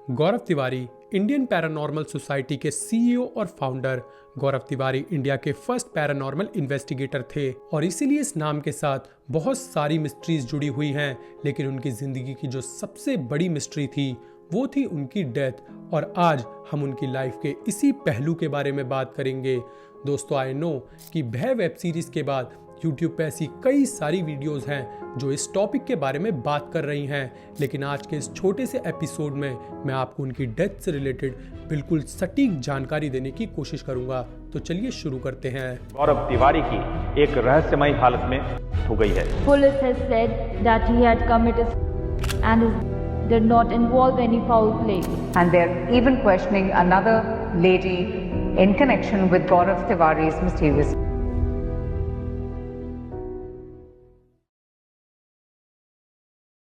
गौरव Tiwari Indian paranormal society के CEO और founder. गौरव Tiwari India के फर्स्ट पैरानॉर्मल इन्वेस्टिगेटर थे और इसीलिए इस नाम के साथ बहुत सारी मिस्ट्रीज जुड़ी हुई हैं। लेकिन उनकी जिंदगी की जो सबसे बड़ी मिस्ट्री थी वो थी उनकी डेथ, और आज हम उनकी लाइफ के इसी पहलू के बारे में बात करेंगे। दोस्तों, आई नो कि भय वेब सीरीज के बाद YouTube पे ऐसी कई सारी वीडियोस हैं जो इस टॉपिक के बारे में बात कर रही हैं, लेकिन आज के इस छोटे से एपिसोड में मैं आपको उनकी डेथ से रिलेटेड बिल्कुल सटीक जानकारी देने की कोशिश करूंगा। तो चलिए शुरू करते हैं। गौरव तिवारी की एक रहस्यमयी हालत में हो गई है। Police has said that he had committed and did not involve any foul play. And they're even questioning another lady in connection with Gaurav Tiwari's mysterious.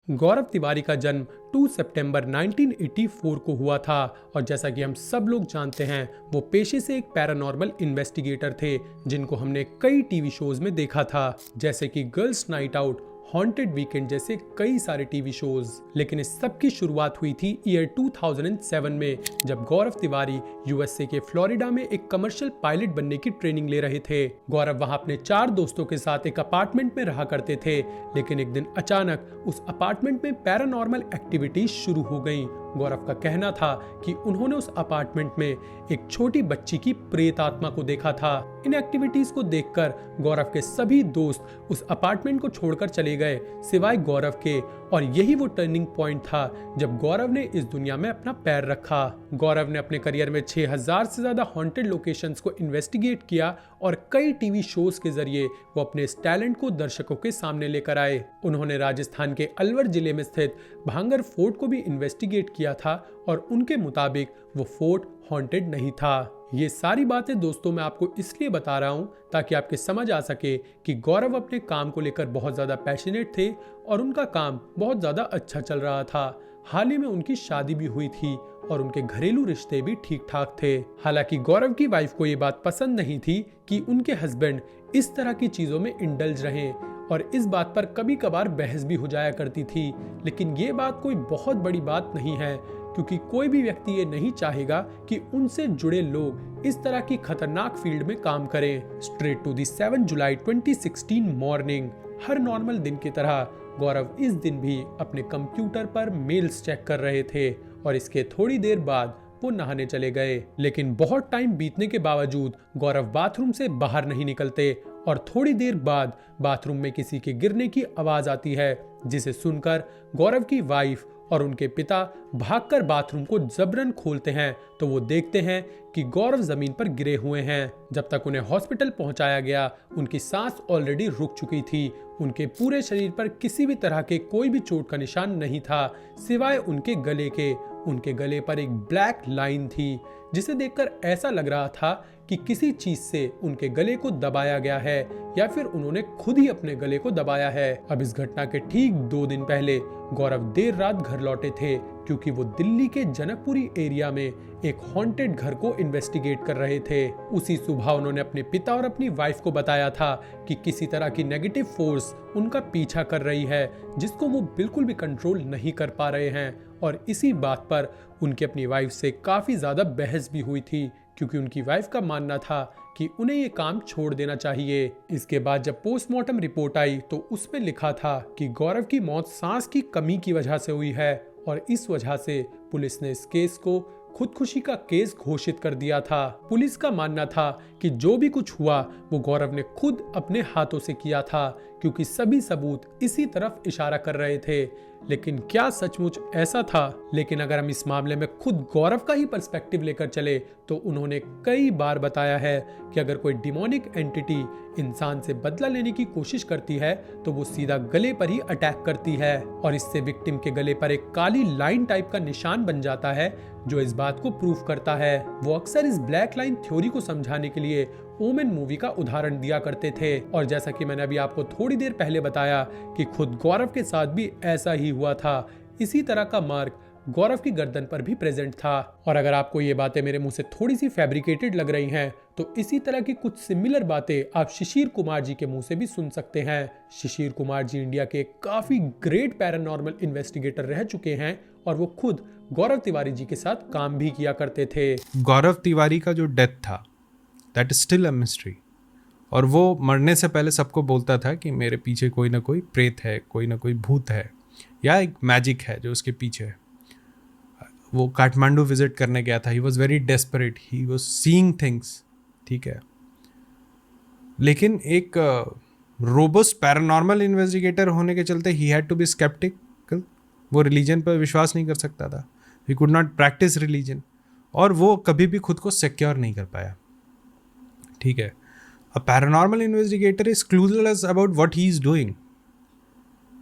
गौरव तिवारी का जन्म 2 सितंबर 1984 को हुआ था और जैसा कि हम सब लोग जानते हैं वो पेशे से एक पैरानॉर्मल इन्वेस्टिगेटर थे जिनको हमने कई टीवी शोज में देखा था, जैसे कि girls night out, haunted weekend जैसे कई सारे टीवी शोज। लेकिन इस सब की शुरुआत हुई थी ईयर 2007 में, जब गौरव तिवारी यूएसए के फ्लोरिडा में एक कमर्शियल पायलट बनने की ट्रेनिंग ले रहे थे। गौरव वहां अपने 4 दोस्तों के साथ एक अपार्टमेंट में रहा करते थे, लेकिन एक दिन अचानक उस अपार्टमेंट में पैरानॉर्मल एक्टिविटीज शुरू हो गई। गौरव का कहना था कि उन्होंने उस अपार्टमेंट में एक छोटी बच्ची की प्रेत आत्मा को देखा था। इन एक्टिविटीज को देखकर गौरव के सभी दोस्त उस अपार्टमेंट को छोड़कर चले गए, सिवाय गौरव के, और यही वो टर्निंग पॉइंट था जब गौरव ने इस दुनिया में अपना पैर रखा। गौरव ने अपने करियर में 6000 से ज्यादा हॉन्टेड लोकेशंस को इन्वेस्टिगेट किया और कई टीवी शोज के जरिए वो अपने इस टैलेंट को दर्शकों के सामने लेकर आए। उन्होंने राजस्थान के अलवर जिले में स्थित भांगर फोर्ट को भी इन्वेस्टिगेट किया था और उनके मुताबिक वो फोर्ट हॉन्टेड नहीं था। ये सारी बातें दोस्तों मैं आपको इसलिए बता रहा हूँ ताकि आपके समझ आ सके कि गौरव अपने काम को लेकर बहुत ज्यादा पैशनेट थे और उनका काम बहुत ज्यादा अच्छा चल रहा था। हाल ही में उनकी शादी भी हुई थी और उनके घरेलू रिश्ते भी ठीक ठाक थे। हालांकि गौरव की वाइफ को ये बात पसंद नहीं थी कि उनके हस्बैंड इस तरह की चीजों में इंडल्ज रहें, और इस बात पर कभी कभार बहस भी हो जाया करती थी। लेकिन ये बात कोई बहुत बड़ी बात नहीं है, क्योंकि कोई भी व्यक्ति ये नहीं चाहेगा कि उनसे जुड़े लोग इस तरह की खतरनाक फील्ड में काम करें। Straight to the 7 July 2016 morning, हर नॉर्मल दिन की तरह गौरव इस दिन भी अपने कंप्यूटर पर मेल्स चेक कर रहे थे और इसके थोड़ी देर बाद वो नहाने चले गए। लेकिन बहुत टाइम बीतने के बावजूद गौरव बाथरूम से बाहर नहीं निकलते और थोड़ी देर बाद बाथरूम में किसी के गिरने की आवाज आती है, जिसे सुनकर गौरव की वाइफ और उनके पिता भागकर बाथरूम को जबरन खोलते हैं तो वो देखते हैं कि गौरव जमीन पर गिरे हुए हैं। जब तक उन्हें हॉस्पिटल पहुंचाया गया, उनकी सांस ऑलरेडी रुक चुकी थी। उनके पूरे शरीर पर किसी भी तरह के कोई भी चोट का निशान नहीं था, सिवाय उनके गले के। उनके गले पर एक ब्लैक लाइन थी, जिसे देखकर ऐसा लग रहा था कि किसी चीज से उनके गले को दबाया गया है या फिर उन्होंने खुद ही अपने गले को दबाया है। अब इस घटना के ठीक 2 दिन पहले गौरव देर रात घर लौटे थे, क्योंकि वो दिल्ली के जनकपुरी एरिया में एक हॉन्टेड घर को इन्वेस्टिगेट कर रहे थे। उसी सुबह उन्होंने अपने पिता और अपनी वाइफ को बताया था कि किसी तरह की नेगेटिव फोर्स उनका पीछा कर रही है, जिसको वो बिल्कुल भी कंट्रोल नहीं कर पा रहे हैं। और इसी बात पर उनकी अपनी वाइफ से काफी ज्यादा बहस भी हुई थी, क्योंकि उनकी वाइफ का मानना था कि उन्हें ये काम छोड़ देना चाहिए। इसके बाद जब पोस्टमार्टम रिपोर्ट आई तो उसमें लिखा था कि गौरव की मौत सांस की कमी की वजह से हुई है, और इस वजह से पुलिस ने इस केस को खुदकुशी का केस घोषित कर दिया था। पुलिस का मानना था कि जो भी कुछ हुआ वो गौरव ने खुद अपने हाथों से किया था, क्योंकि सभी सबूत इसी तरफ इशारा कर रहे थे। लेकिन क्या सचमुच ऐसा था? लेकिन अगर हम इस मामले में खुद गौरव का ही पर्सपेक्टिव लेकर चले तो उन्होंने कई बार बताया है कि अगर कोई डिमोनिक एंटिटी इंसान से बदला लेने की कोशिश करती है तो वो सीधा गले पर ही अटैक करती है, और इससे विक्टिम के गले पर एक काली लाइन टाइप का निशान बन जाता है, जो इस बात को प्रूफ करता है। वो अक्सर इस ब्लैक लाइन थ्योरी को समझाने के लिए ओमेन मूवी का उदाहरण दिया करते थे, और जैसा कि मैंने अभी आपको थोड़ी देर पहले बताया कि खुद गौरव के साथ भी ऐसा ही हुआ था। इसी तरह का मार्क गौरव की गर्दन पर भी प्रेजेंट था। और अगर आपको ये बातें मेरे मुंह से थोड़ी सी फैब्रिकेटेड लग रही हैं, तो इसी तरह की कुछ सिमिलर बातें आप शिशिर कुमार जी के मुंह से भी सुन सकते हैं। शिशिर कुमार जी इंडिया के काफी ग्रेट पैरानॉर्मल इन्वेस्टिगेटर रह चुके हैं और वो खुद गौरव तिवारी जी के साथ काम भी किया करते थे। गौरव तिवारी का जो डेथ था, that is still a mystery. और वो मरने से पहले सबको बोलता था कि मेरे पीछे कोई ना कोई प्रेत है, कोई ना कोई भूत है, या एक मैजिक है जो उसके पीछे है। वो काठमांडू विजिट करने गया था, he was very desperate, he was seeing things, ठीक है। लेकिन एक रोबस्ट पैरानॉर्मल इन्वेस्टिगेटर होने के चलते ही हैड टू बी स्केप्टिकल। वो रिलीजन पर विश्वास नहीं कर सकता था, ही कुड नॉट प्रैक्टिस रिलीजन, और वो कभी भी खुद को सिक्योर नहीं कर पाया, ठीक है। A paranormal investigator is clueless about what he is doing.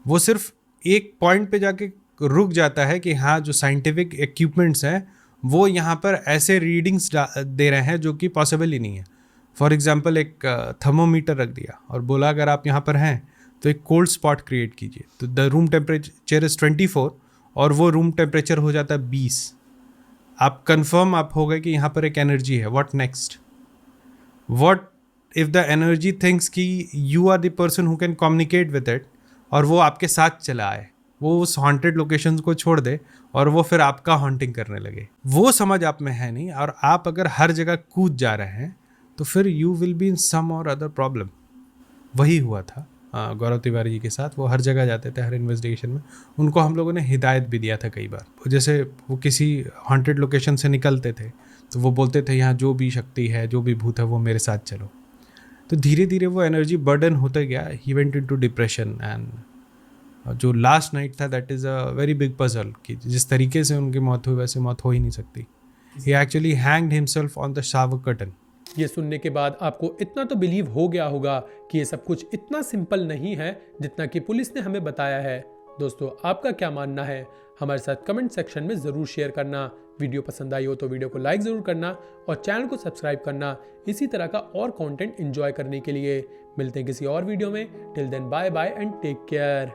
वो सिर्फ एक पॉइंट पे जाके रुक जाता है कि हाँ, जो साइंटिफिक इक्विपमेंट्स हैं वो यहाँ पर ऐसे रीडिंग्स दे रहे हैं जो कि पॉसिबल ही नहीं है। फॉर एग्जांपल, एक थर्मोमीटर रख दिया और बोला अगर आप यहाँ पर हैं तो एक कोल्ड स्पॉट क्रिएट कीजिए, तो द रूम टेम्परेचर इज़ 24 और वो रूम टेम्परेचर हो जाता है 20। आप कंफर्म आप हो गए कि यहाँ पर एक एनर्जी है। What next? What if the energy thinks कि you are the person who can communicate with it, और वो आपके साथ चला आए, वो उस हॉन्टेड लोकेशन को छोड़ दे और वो फिर आपका हॉन्टिंग करने लगे। वो समझ आप में है नहीं, और आप अगर हर जगह कूद जा रहे हैं तो फिर यू विल बी इन सम और अदर प्रॉब्लम। वही हुआ था गौरव तिवारी जी के साथ। वो हर जगह जाते थे, हर इन्वेस्टिगेशन में। उनको हम लोगों ने हिदायत भी दिया था कई बार। जैसे वो किसी हॉन्टेड लोकेशन से निकलते थे तो वो बोलते थे यहाँ जो भी शक्ति है, जो भी भूत है, वो मेरे साथ चलो। तो धीरे धीरे वो एनर्जी बर्डन होता गया। He went into depression, and जो लास्ट नाइट था that is a very big puzzle कि जिस तरीके से उनकी मौत हुई वैसे मौत हो ही नहीं सकती। He actually hanged himself on the shower curtain. ये सुनने के बाद आपको इतना तो बिलीव हो गया होगा कि ये सब कुछ इतना सिंपल नहीं है जितना कि पुलिस ने हमें बताया है। दोस्तों, आपका क्या मानना है? हमारे साथ कमेंट सेक्शन में ज़रूर शेयर करना। वीडियो पसंद आई हो तो वीडियो को लाइक ज़रूर करना और चैनल को सब्सक्राइब करना इसी तरह का और कंटेंट एंजॉय करने के लिए। मिलते हैं किसी और वीडियो में। Till then, bye bye and take care.